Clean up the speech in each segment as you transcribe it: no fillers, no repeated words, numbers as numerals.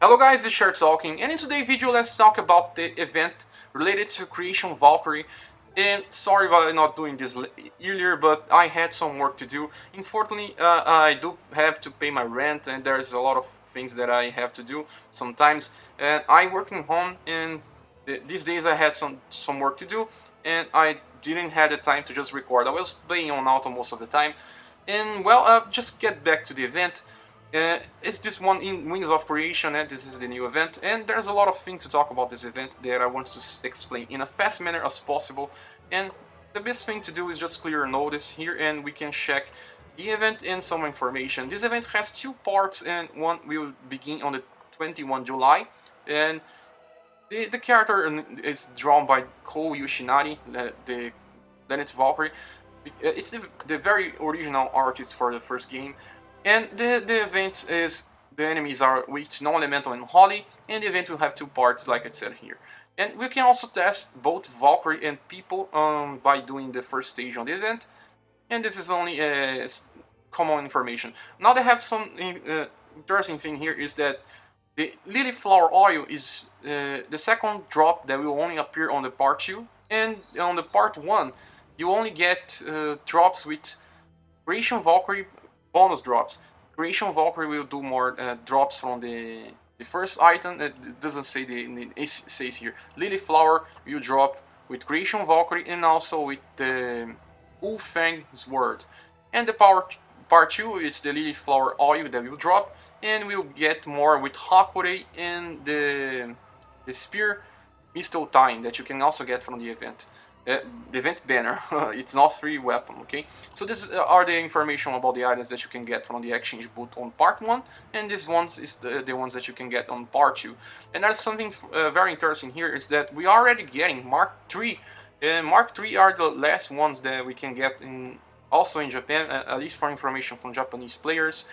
Hello guys, this is Scher talking, and in today's video let's talk about the event related to Creation Valkyrie. And sorry about not doing this earlier, but I had some work to do. Unfortunately, I do have to pay my rent, and there's a lot of things that I have to do sometimes. And I work from home, and these days I had some work to do, and I didn't have the time to just record. I was playing on auto most of the time, and well, just get back to the event. It's this one in Wings of Creation, and this is the new event, and there's a lot of things to talk about this event that I want to explain in a fast manner as possible. And the best thing to do is just clear a notice here, and we can check the event and some information. This event has two parts, and one will begin on the 21 July, and the character is drawn by Ko Yoshinari, the Planet Valkyrie. It's the very original artist for the first game. And the event is the enemies are weak, non-elemental, and holy, and the event will have two parts, like I said here. And we can also test both Valkyrie and people by doing the first stage on the event. And this is only common information. Now they have some interesting thing here is that the lily flower oil is the second drop that will only appear on the part 2, and on the part 1 you only get drops with Creation Valkyrie bonus drops. Creation Valkyrie will do more drops from the first item. It doesn't say it says here. Lily Flower will drop with Creation Valkyrie and also with the Ulfang Sword. And the part 2 is the Lily Flower Oil that will drop, and we'll get more with Hakure and the Spear Time that you can also get from the event. The event banner. It's not free weapon, okay? So this are the information about the items that you can get from the exchange booth on part 1, and these ones is the ones that you can get on part 2. And there's something very interesting here is that we are already getting Mark 3, and Mark 3 are the last ones that we can get also in Japan, at least for information from Japanese players.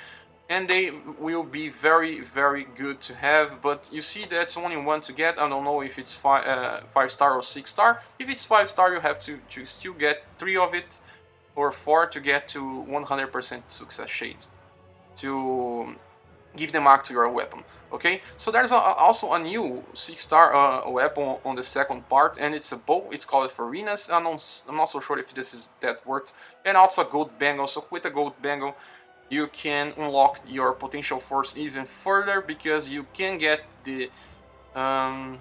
And they will be very, very good to have, but you see that's only one to get. I don't know if it's 5-star or 6-star. If it's 5-star, you have to still get 3 of it, or 4 to get to 100% success shades to give the mark to your weapon. Okay, so there's also a new 6-star weapon on the second part, and it's a bow. It's called Farinas. I'm not so sure if that worked. And also a gold bangle. So with a gold bangle, you can unlock your potential force even further, because you can get the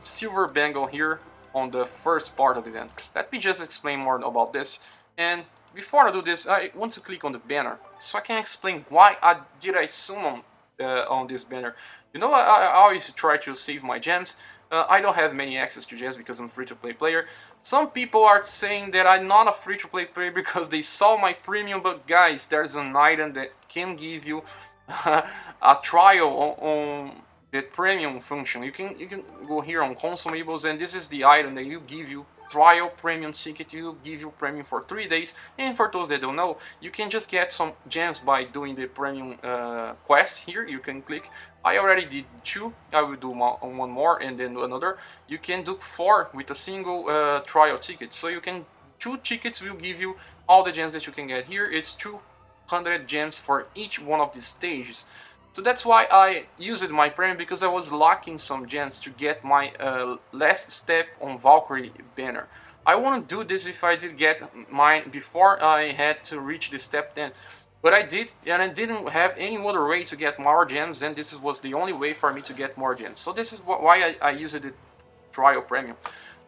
silver bangle here on the first part of the event. Let me just explain more about this. And before I do this, I want to click on the banner so I can explain why I summon on this banner. You know, I always try to save my gems. I don't have many access to gems because I'm a free-to-play player. Some people are saying that I'm not a free-to-play player because they saw my premium, but guys, there's an item that can give you a trial on the premium function. You can go here on consumables, and this is the item that you give you trial premium ticket. You give you premium for 3 days, and for those that don't know, you can just get some gems by doing the premium quest here. You can click. I already did 2. I will do one more and then another. You can do 4 with a single trial ticket. So you can 2 tickets will give you all the gems that you can get here. It's 200 gems for each one of these stages. So that's why I used my premium, because I was lacking some gems to get my last step on Valkyrie banner. I wouldn't do this if I did get mine before I had to reach the step 10. But I did, and I didn't have any other way to get more gems, and this was the only way for me to get more gems. So this is why I used the trial premium.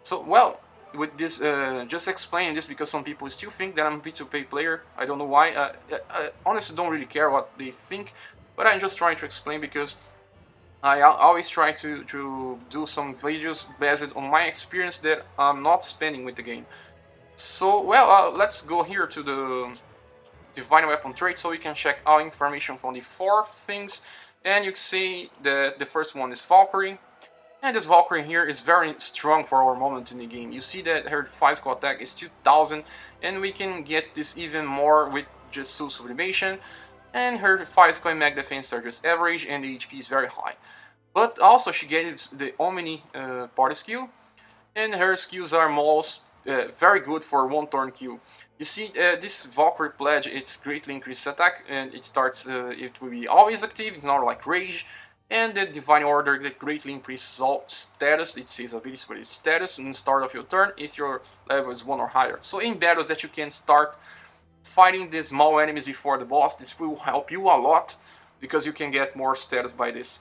So, well, with this, just explaining this, because some people still think that I'm a P2P player. I don't know why. I honestly don't really care what they think, but I'm just trying to explain, because I always try to do some videos based on my experience that I'm not spending with the game. So, well, let's go here to the Divine Weapon trait, so you can check all information from the 4 things. And you can see the first one is Valkyrie. And this Valkyrie here is very strong for our moment in the game. You see that her physical attack is 2000, and we can get this even more with just Soul Sublimation. And her physical and mag defense are just average, and the HP is very high. But also she gets the Omni party skill, and her skills are most very good for one turn kill. You see, this Valkyrie pledge, it's greatly increased attack, and it starts, it will be always active. It's not like rage, And the Divine Order that greatly increases all status, it says ability, but it's status in the start of your turn if your level is 1 or higher. So in battles that you can start fighting the small enemies before the boss, this will help you a lot because you can get more status by this.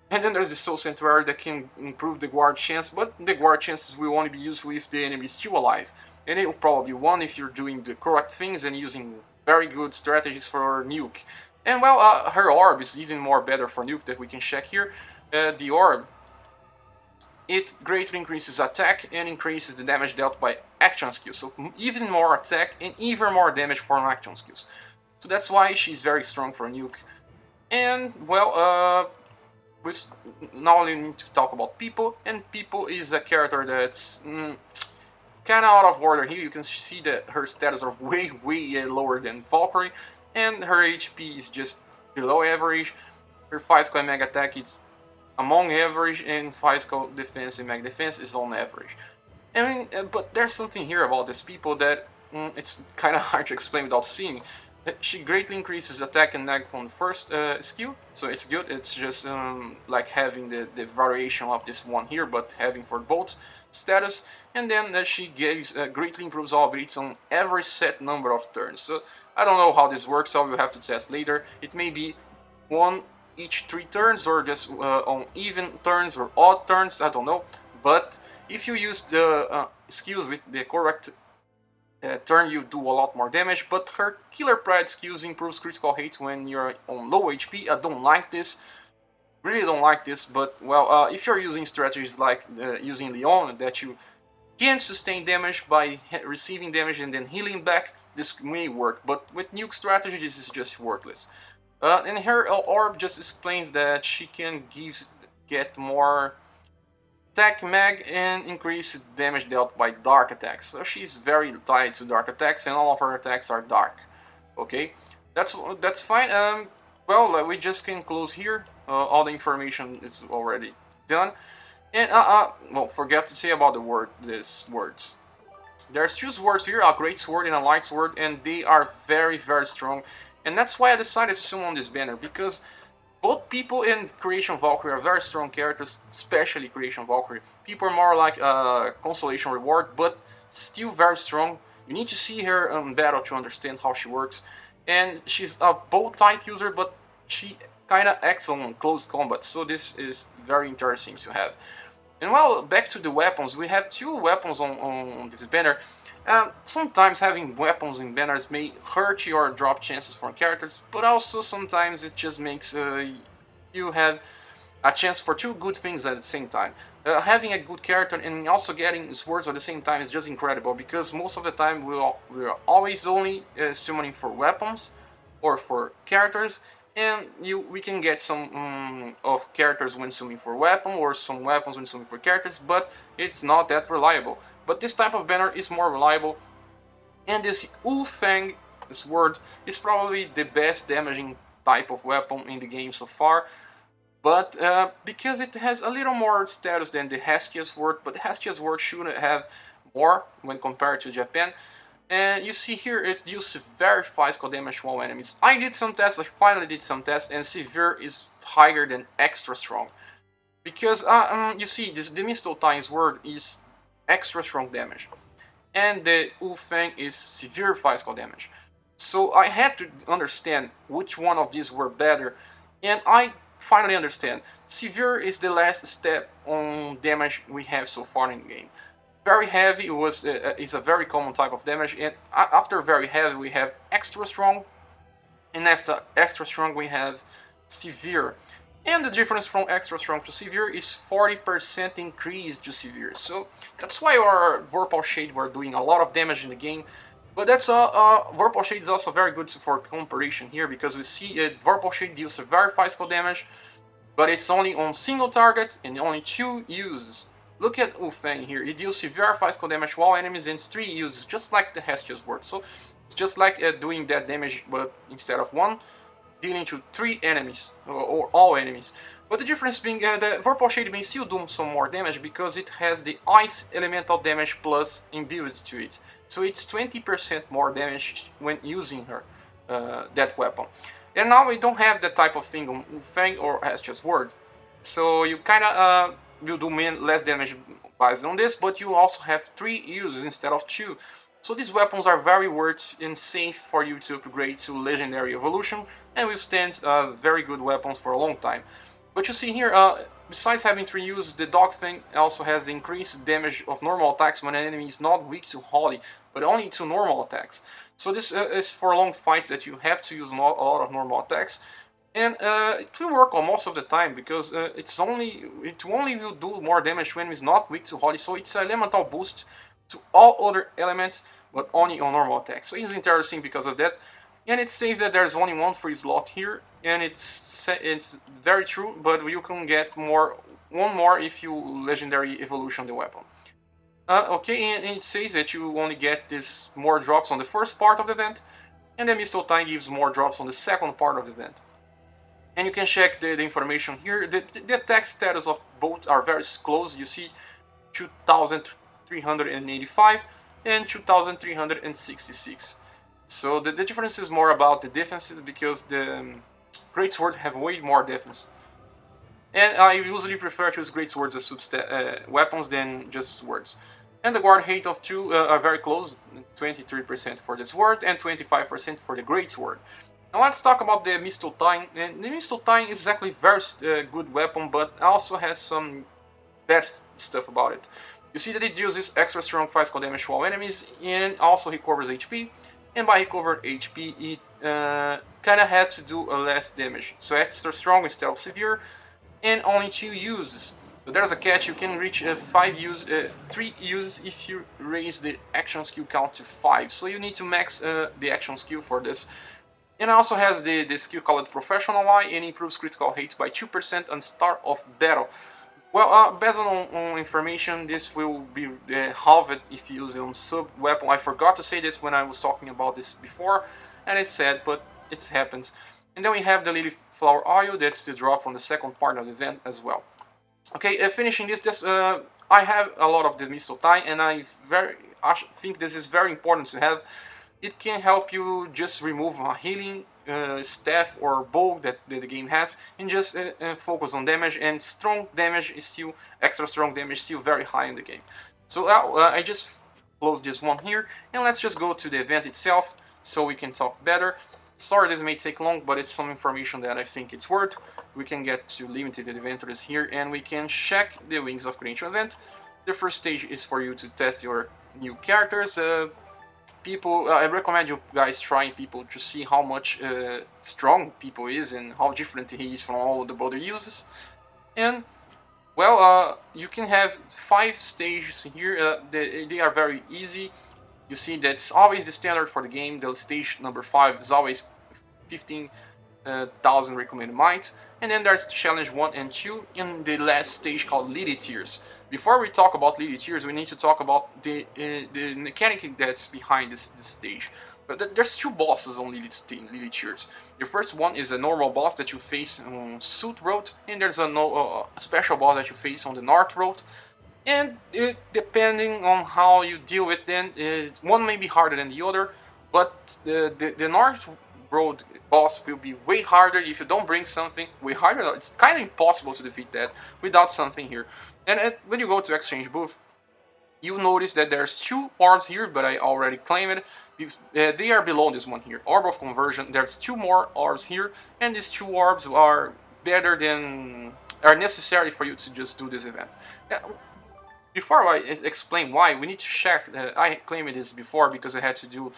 And then there's the Soul Sanctuary that can improve the guard chance, but the guard chances will only be useful if the enemy is still alive. And it will probably won if you're doing the correct things and using very good strategies for Nuke. And well, her orb is even more better for Nuke that we can check here. The orb, it greatly increases attack and increases the damage dealt by action skills. So even more attack and even more damage for action skills. So that's why she's very strong for Nuke. And well, now we need to talk about People, and People is a character that's kind of out of order here. You can see that her stats are way lower than Valkyrie, and her HP is just below average. Her physical and mega attack is among average, and physical defense and mega defense is on average. I mean, but there's something here about these People that it's kind of hard to explain without seeing. She greatly increases attack and neg from the first skill, so it's good. It's just like having the variation of this one here, but having for both status. And then she gives greatly improves all abilities on every set number of turns. So I don't know how this works, so we'll have to test later. It may be one each 3 turns, or just on even turns or odd turns, I don't know. But if you use the skills with the correct turn, you do a lot more damage. But her Killer Pride skills improves critical hit when you're on low HP. I don't like this, really don't like this. But well, if you're using strategies like using Leon, that you can sustain damage by receiving damage and then healing back, this may work. But with Nuke strategy, this is just worthless. And her orb just explains that she can get more attack mag and increase damage dealt by dark attacks. So she's very tied to dark attacks, and all of her attacks are dark. Okay, that's fine. Well, we just can close here. All the information is already done. And well, forget to say about these words. There's 2 swords here, a great sword and a light sword, and they are very strong. And that's why I decided to summon this banner, because both People and Creation Valkyrie are very strong characters, especially Creation Valkyrie. People are more like a consolation reward, but still very strong. You need to see her in battle to understand how she works. And she's a bow type user, but she kinda excellent in close combat, so this is very interesting to have. And well, back to the weapons, we have 2 weapons on this banner. Sometimes having weapons in banners may hurt your drop chances for characters, but also sometimes it just makes you have a chance for 2 good things at the same time. Having a good character and also getting swords at the same time is just incredible, because most of the time we're always only summoning for weapons or for characters, and we can get some of characters when summoning for weapon, or some weapons when summoning for characters, but it's not that reliable. But this type of banner is more reliable, and this Wu Fang sword is probably the best damaging type of weapon in the game so far. But because it has a little more status than the Hestia sword, but the Hestia sword should have more when compared to Japan. And you see here, it's used very physical damage to all enemies. I did some tests, I finally did some tests, and Severe is higher than extra strong. Because, you see, the Mistle Time's word is extra strong damage. And the Wu Fang is severe physical damage. So I had to understand which one of these were better, and I finally understand. Severe is the last step on damage we have so far in the game. Very heavy is a very common type of damage, and after very heavy we have extra strong, and after extra strong we have severe. And the difference from extra strong to severe is 40% increase to severe. So that's why our Vorpal Shade were doing a lot of damage in the game. But that's Vorpal Shade is also very good for comparison here, because we see Vorpal Shade deals very physical damage, but it's only on single target and only 2 uses. Look at Wu Fang here, it deals severe physical damage to all enemies and 3 uses, just like the Hestia's word. So it's just like doing that damage, but instead of 1, dealing to 3 enemies, or all enemies. But the difference being the Vorpal Shade may still do some more damage, because it has the Ice Elemental damage plus imbued to it. So it's 20% more damage when using her, that weapon. And now we don't have that type of thing on Fang or as just Word. So you kind of will do less damage based on this, but you also have 3 uses instead of 2. So these weapons are very worth and safe for you to upgrade to Legendary Evolution, and will stand as very good weapons for a long time. But you see here, besides having 3 uses, the Dog Thing also has the increased damage of normal attacks when an enemy is not weak to Holy, but only to normal attacks. So this is for long fights that you have to use a lot of normal attacks. And it will work most of the time because it only will do more damage when it's not weak to Holy. So it's an elemental boost to all other elements, but only on normal attacks. So it's interesting because of that. And it says that there's only one free slot here, and it's very true. But you can get one more if you legendary evolution the weapon. Okay, and it says that you only get this more drops on the first part of the event, and the Mistle Time gives more drops on the second part of the event. And you can check the information here. The attack status of both are very close. You see 2385 and 2366. So the difference is more about the defenses because the Great Sword have way more defense. And I usually prefer to use Great Swords as weapons than just swords. And the guard height of 2 are very close, 23% for the sword and 25% for the Great Sword. Now let's talk about the Mistle Time. And the Mistle Time is actually a very good weapon, but also has some bad stuff about it. You see that it deals extra strong physical damage to all enemies, and also recovers HP. And by recovered HP, it kinda had to do less damage. So extra strong instead of severe, and only 2 uses. But there's a catch, you can reach 3 uses if you raise the action skill count to 5. So you need to max the action skill for this. And it also has the skill called Professional Eye, and improves critical hit by 2% on start of battle. Well, based on information, this will be halved if you use it on sub-weapon. I forgot to say this when I was talking about this before, and it's sad, but it happens. And then we have the Lily Flower Oil, that's the drop on the second part of the event as well. Okay, finishing this I have a lot of the Mistle Time, and I think this is very important to have. It can help you just remove a healing staff or bow that the game has, and just focus on damage. And strong damage is still extra strong damage, still very high in the game. So I just close this one here, and let's just go to the event itself so we can talk better. Sorry, this may take long, but it's some information that I think it's worth. We can get to limited adventures here, and we can check the Wings of Creation event. The first stage is for you to test your new characters. People, I recommend you guys trying people to see how much strong people is and how different he is from all the other uses. And well, you can have 5 stages here. They are very easy. You see that's always the standard for the game. The stage number 5 is always 15,000 recommended might. And then there's challenge 1 and 2 in the last stage called Lily Tears. Before we talk about Lily Tears, we need to talk about the mechanic that's behind this stage. But there's 2 bosses on Lily Tears. The first one is a normal boss that you face on South Road, and there's a special boss that you face on the North Road. And depending on how you deal with them, one may be harder than the other, but the North Road boss will be way harder if you don't bring something way harder. It's kind of impossible to defeat that without something here. And when you go to exchange booth, you notice that there's 2 orbs here, but I already claimed it. They are below this one here. Orb of Conversion, there's 2 more orbs here, and these 2 orbs are are necessary for you to just do this event. Before I explain why, we need to check. I claimed this before because I had to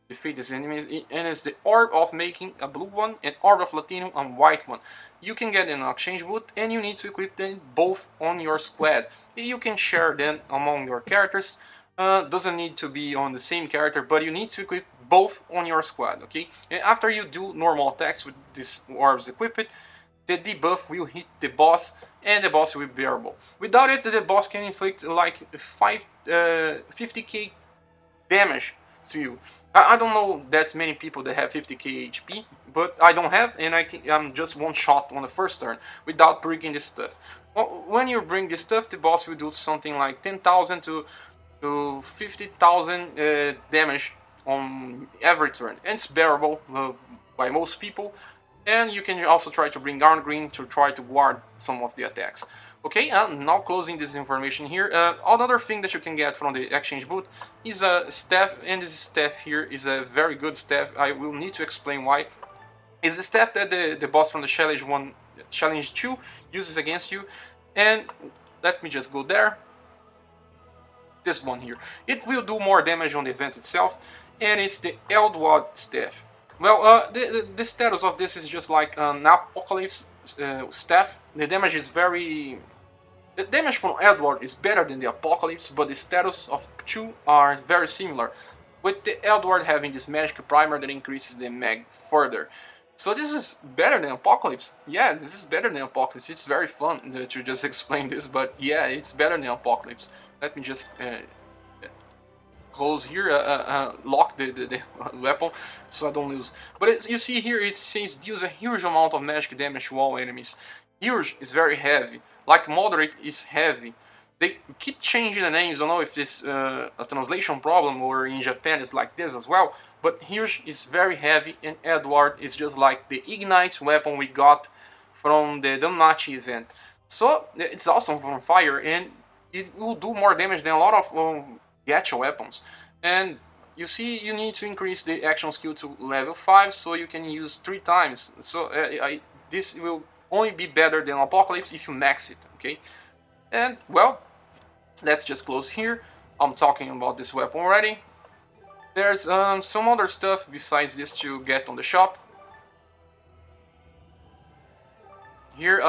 defeat these enemies, and it's the Orb of Making, a blue one, and Orb of Platinum, a white one. You can get in an exchange booth, and you need to equip them both on your squad. You can share them among your characters. Doesn't need to be on the same character, but you need to equip both on your squad, okay? And after you do normal attacks with these orbs equipped, the debuff will hit the boss, and the boss will be bearable. Without it, the boss can inflict like 50k damage to you. I don't know that many people that have 50k HP, but I don't have, and I'm just one shot on the first turn without bringing this stuff. Well, when you bring this stuff, the boss will do something like 10,000 to 50,000 damage on every turn, and it's bearable by most people. and you can also try to bring down green to try to guard some of the attacks. Okay, now closing this information here, another thing that you can get from the exchange booth is a staff, and this staff here is a very good staff. I will need to explain why. It's the staff that the boss from the Challenge 2 uses against you, and let me just go there. This one here. It will do more damage on the event itself, and it's the Eldward staff. Well, the status of this is just like an Apocalypse staff. The damage is very... The damage from Eldward is better than the Apocalypse, but the status of two are very similar, with the Eldward having this magic primer that increases the mag further. So this is better than Apocalypse. Yeah, this is better than Apocalypse. It's very fun to just explain this, but yeah, it's better than Apocalypse. Let me just close here, lock the weapon so I don't lose. But as you see here, it says deals a huge amount of magic damage to all enemies. Huge is very heavy, like moderate is heavy. They keep changing the names. I don't know if this a translation problem or in Japan is like this as well. But huge is very heavy, and Edward is just like the ignite weapon we got from the Danmachi event. So it's awesome from fire, and it will do more damage than a lot of gacha weapons. And you see, you need to increase the action skill to level 5 so you can use 3 times. So this will only be better than Apocalypse if you max it, okay? And well, let's just close here. I'm talking about this weapon already. There's some other stuff besides this to get on the shop. Here,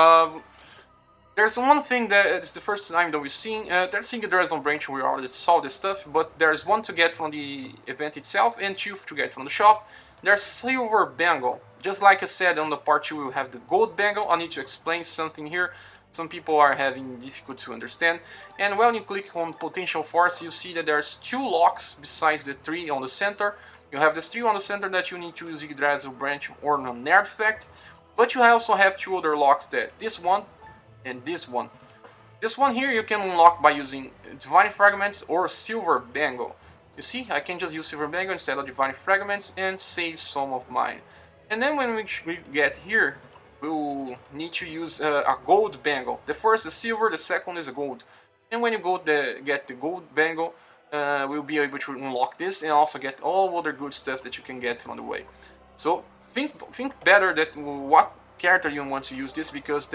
there's one thing that it's the first time that we're seeing. There's Single Dresden branch, we already saw this stuff, but there's one to get from the event itself and 2 to get from the shop. There's Silver Bangle. Just like I said on the part 2, we'll have the Gold Bangle. I need to explain something here. Some people are having difficulty to understand. And when you click on Potential Force, you see that there's 2 locks besides the 3 on the center. You have this 3 on the center that you need to use Yggdrasil branch or an artifact. But you also have 2 other locks that this one and this one. This one here you can unlock by using Divine Fragments or Silver Bangle. You see, I can just use Silver Bangle instead of Divine Fragments and save some of mine. And then when we get here, we'll need to use a Gold Bangle. The first is Silver, the second is a Gold. And when you get the Gold Bangle, we'll be able to unlock this and also get all other good stuff that you can get on the way. So think better that what character you want to use this, because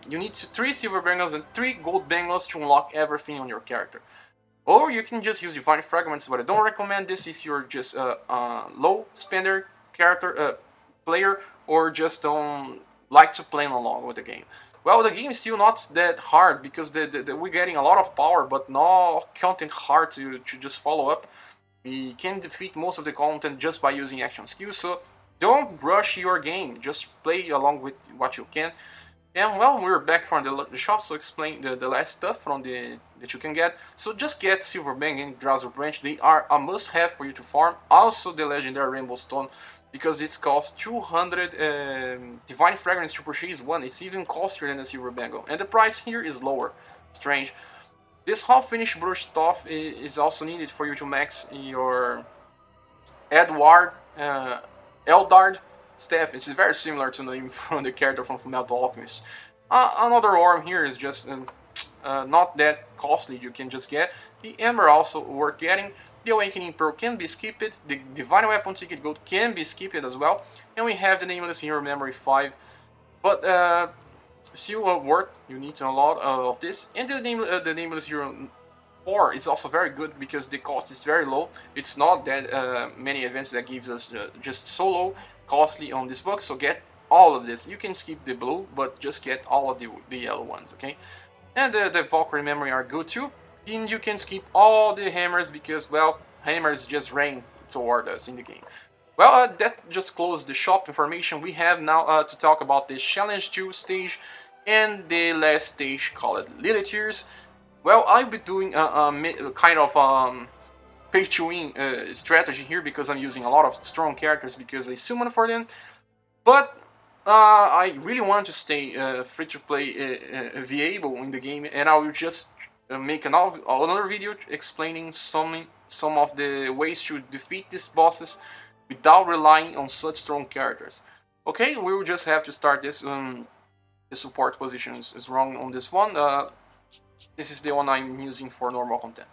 you need 3 Silver Bangles and 3 Gold Bangles to unlock everything on your character. Or you can just use Divine Fragments, but I don't recommend this if you're just a low spender character player or just don't like to play along with the game. Well, the game is still not that hard because we're getting a lot of power, but not content hard to just follow up. We can defeat most of the content just by using action skills, so don't rush your game, just play along with what you can. And well, we're back from the shop, so explain the last stuff from that you can get. So just get Silver Bang and Yggdrasil Branch, they are a must-have for you to farm. Also the Legendary Rainbow Stone, because it costs 200 Divine Fragments to purchase one. It's even costlier than a Silver Bangle, and the price here is lower. Strange. This half-finished brush stuff is also needed for you to max your Eldard staff. It's very similar to the name from the character from Fullmetal Alchemist. Another orb here is just not that costly. You can just get the Ember, also worth getting. The Awakening Pearl can be skipped. The Divine Weapon Ticket Gold can be skipped as well. And we have the Nameless Hero Memory 5. But still worth. You need a lot of this. And the Nameless Hero 4 is also very good because the cost is very low. It's not that many events that gives us just so low costly on this book. So get all of this. You can skip the blue, but just get all of the yellow ones, okay? And the Valkyrie Memory are good too. And you can skip all the hammers because, well, hammers just rain toward us in the game. Well, that just closed the shop information. We have now to talk about the Challenge 2 stage and the last stage called Lily Tears. Well, I'll be doing a kind of pay-to-win strategy here because I'm using a lot of strong characters because I summon for them. But I really want to stay free-to-play viable in the game, and I will just make another video explaining some of the ways to defeat these bosses without relying on such strong characters. Okay, we will just have to start this. The support position is wrong on this one. This is the one I'm using for normal content.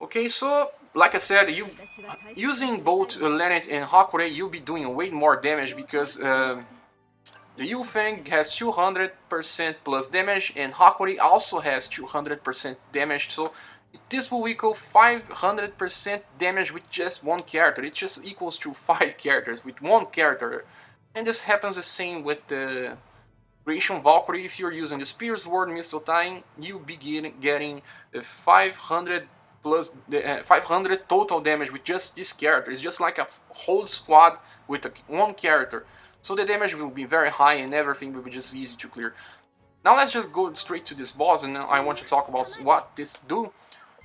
Okay, so like I said, you using both Lenet and Hakure, you'll be doing way more damage because the Yufeng has 200% plus damage and Hakure also has 200% damage, so this will equal 500% damage with just one character. It just equals to 5 characters with one character. And this happens the same with the Creation Valkyrie. If you're using the Spear Sword Missile Time, you begin getting 500 plus 500 total damage with just this character. It's just like a whole squad with one character. So the damage will be very high and everything will be just easy to clear. Now let's just go straight to this boss, and I want to talk about what this do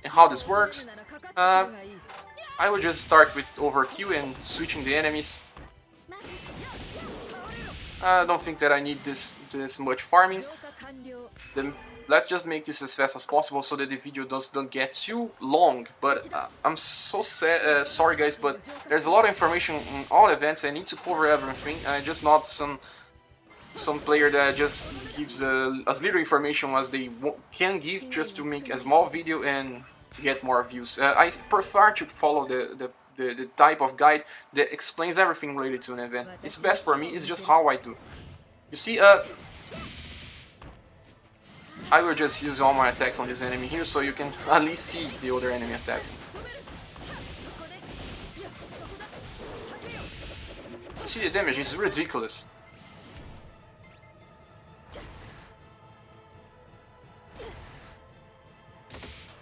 and how this works. I will just start with overkill and switching the enemies. I don't think that I need this much farming. Then let's just make this as fast as possible so that the video don't get too long. But I'm so sorry guys, but there's a lot of information in all events. I need to cover everything. I just not some player that just gives as little information as they can give just to make a small video and get more views. I prefer to follow the type of guide that explains everything related to an event. It's best for me, it's just how I do. You see, I will just use all my attacks on this enemy here so you can at least see the other enemy attacking. See, the damage is ridiculous.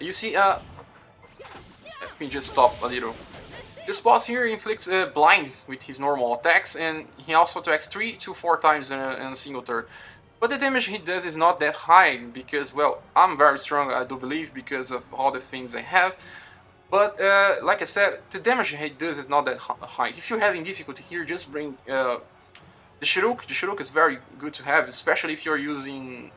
You see, let me just stop a little. This boss here inflicts blind with his normal attacks, and he also attacks 3 to 4 times in a single turn. But the damage he does is not that high, because, well, I'm very strong, I do believe, because of all the things I have. But, like I said, the damage he does is not that high. If you're having difficulty here, just bring the Shuruk. The Shuruk is very good to have, especially if you're using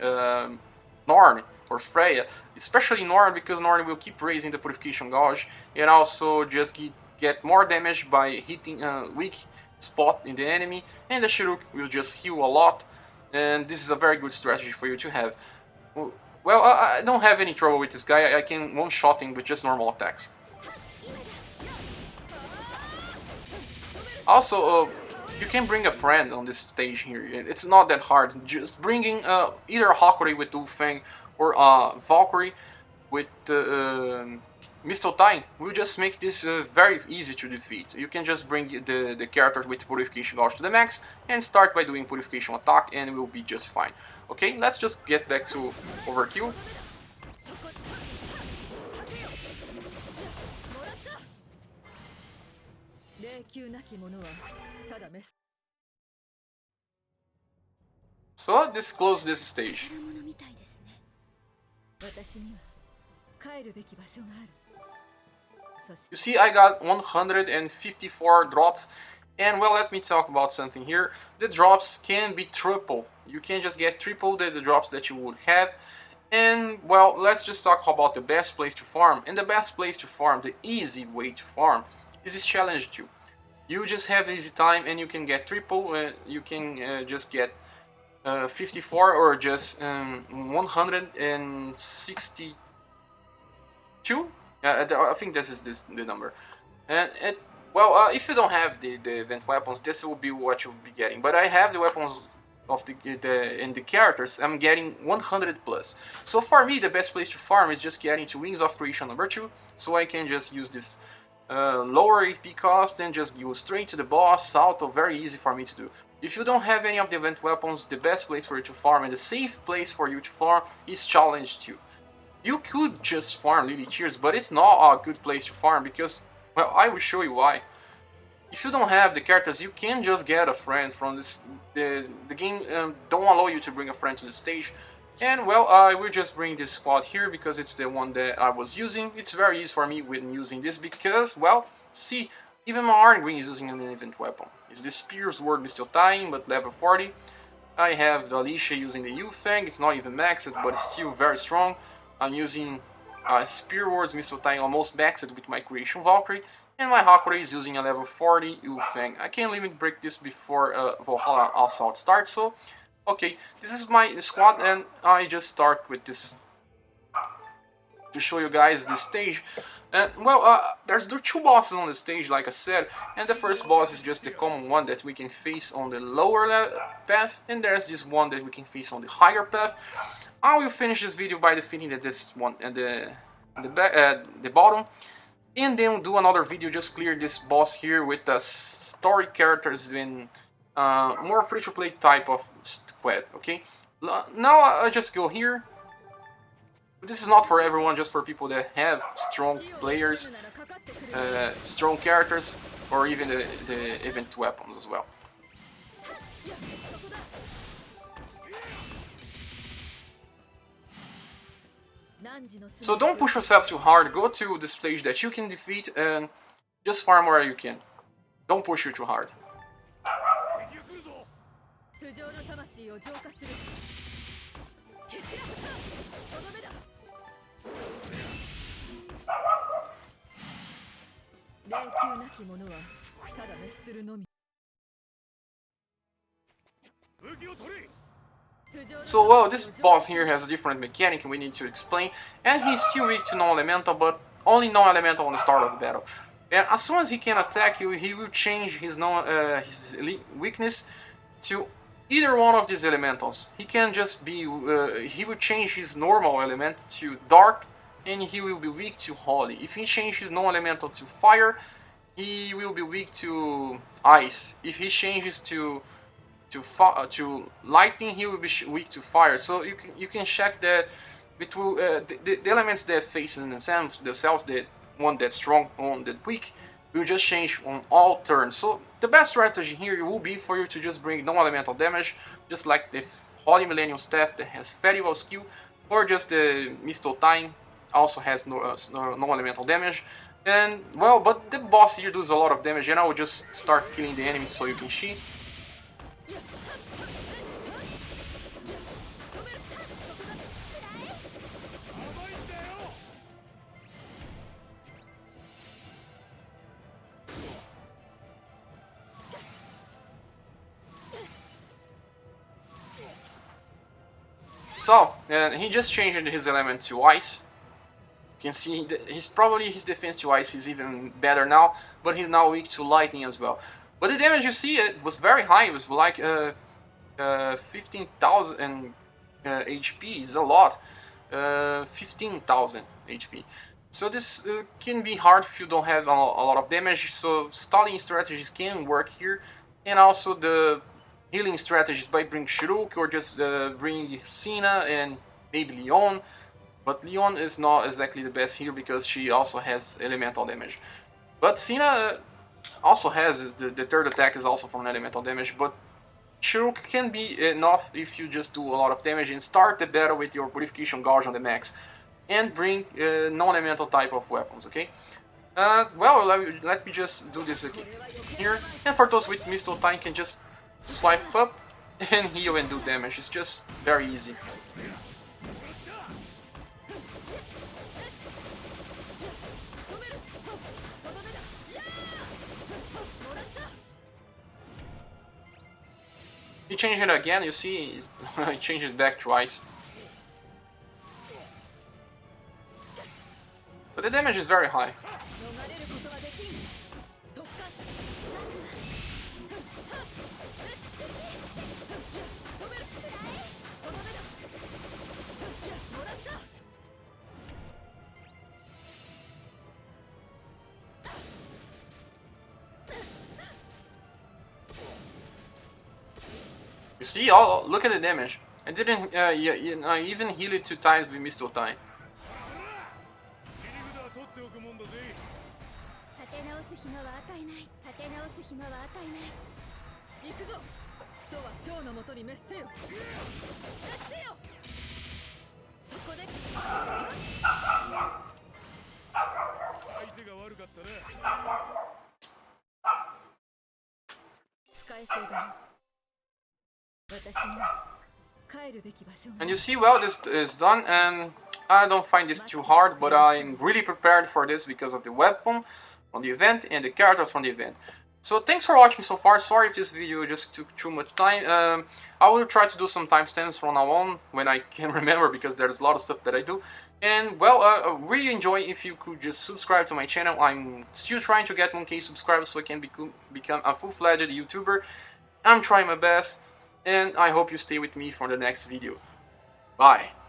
Norn or Freya. Especially Norn, because Norn will keep raising the Purification Gauge, and also just get more damage by hitting a weak spot in the enemy, and the Shuruk will just heal a lot, and this is a very good strategy for you to have. Well, I don't have any trouble with this guy. I can one-shot him with just normal attacks. Also, you can bring a friend on this stage here. It's not that hard. Just bringing either a Hakure with Dufeng or a Valkyrie with Missile Time will just make this very easy to defeat. You can just bring the characters with Purification Gauge to the max and start by doing Purification attack and it will be just fine. Okay, let's just get back to overkill. So this closes this stage. You see, I got 154 drops, and well, let me talk about something here. The drops can be triple. You can just get triple the drops that you would have. And well, let's just talk about the best place to farm. And the best place to farm, the easy way to farm, is this challenge 2. You just have easy time and you can get triple. You can just get 54 or just 162. I think this is the number. And well, if you don't have the event weapons, this will be what you'll be getting. But I have the weapons of the characters. I'm getting 100 plus. So for me, the best place to farm is just getting to Wings of Creation number 2, so I can just use this lower AP cost and just go straight to the boss. Salto, very easy for me to do. If you don't have any of the event weapons, the best place for you to farm and the safe place for you to farm is challenge 2. You could just farm Lily Tears, but it's not a good place to farm because, well, I will show you why. If you don't have the characters, you can just get a friend from this. The game don't allow you to bring a friend to the stage. And well, I will just bring this squad here because it's the one that I was using. It's very easy for me when using this because, well, see, even my Iron Green is using an event weapon. It's the Spear Sword Missile Time, but level 40. I have the Alicia using the Yufeng. It's not even maxed, but it's still very strong. I'm using Spear Swords Missile Time almost maxed with my Creation Valkyrie. And my Hakure is using a level 40 Yu-Fang. I can't even break this before Valhalla Assault starts, so okay, this is my squad and I just start with this to show you guys this stage. And well, there's the two bosses on the stage, like I said, and the first boss is just the common one that we can face on the lower path, and there's this one that we can face on the higher path. I will finish this video by defeating this one at the bottom, and then do another video just clear this boss here with the story characters in more free-to-play type of squad. Okay, now I just go here. This is not for everyone, just for people that have strong players, strong characters, or even the event weapons as well. So don't push yourself too hard, go to the stage that you can defeat and just farm where you can. Don't push you too hard. So well, this boss here has a different mechanic we need to explain, and he's still weak to non-elemental, but only non-elemental on the start of the battle. And as soon as he can attack you, he will change his weakness to either one of these elementals. He can just be, he will change his normal element to dark, and he will be weak to holy. If he changes his non-elemental to fire, he will be weak to ice. If he changes to lightning, he will be weak to fire. So you can check that between the elements that face in themselves, the one that's strong, one that weak, will just change on all turns. So the best strategy here will be for you to just bring non-elemental damage, just like the Holy Millennium Staff that has Festival skill, or just the Mistle Time also has non-elemental damage. And well, but the boss here does a lot of damage, and I will just start killing the enemies so you can see. So, he just changed his element to ice. You can see his defense to ice is even better now, but he's now weak to lightning as well. But the damage you see, it was very high. It was like 15,000 HP. Is a lot. 15,000 HP. So this can be hard if you don't have a lot of damage. So stalling strategies can work here, and also the healing strategies by bring Shuruk or just bring Sina and maybe Leon. But Leon is not exactly the best here because she also has elemental damage. But Sina also has, the third attack is also from elemental damage, but Shuruk can be enough if you just do a lot of damage and start the battle with your Purification Gauge on the max. And bring non-elemental type of weapons, okay? Well, let me just do this again here. And for those with Mistle Time, can just swipe up and heal and do damage. It's just very easy. He changed it again, you see, he changed it back twice. But the damage is very high. You see, look at the damage. I didn't even heal it 2 times with Mistle Time. And you see, well, this is done, and I don't find this too hard, but I'm really prepared for this because of the weapon. from the event and the characters from the event. So thanks for watching so far. Sorry if this video just took too much time. I will try to do some timestamps from now on when I can remember, because there's a lot of stuff that I do. And well, really enjoy if you could just subscribe to my channel. I'm still trying to get 1K subscribers so I can become a full-fledged YouTuber. I'm trying my best, and I hope you stay with me for the next video. Bye!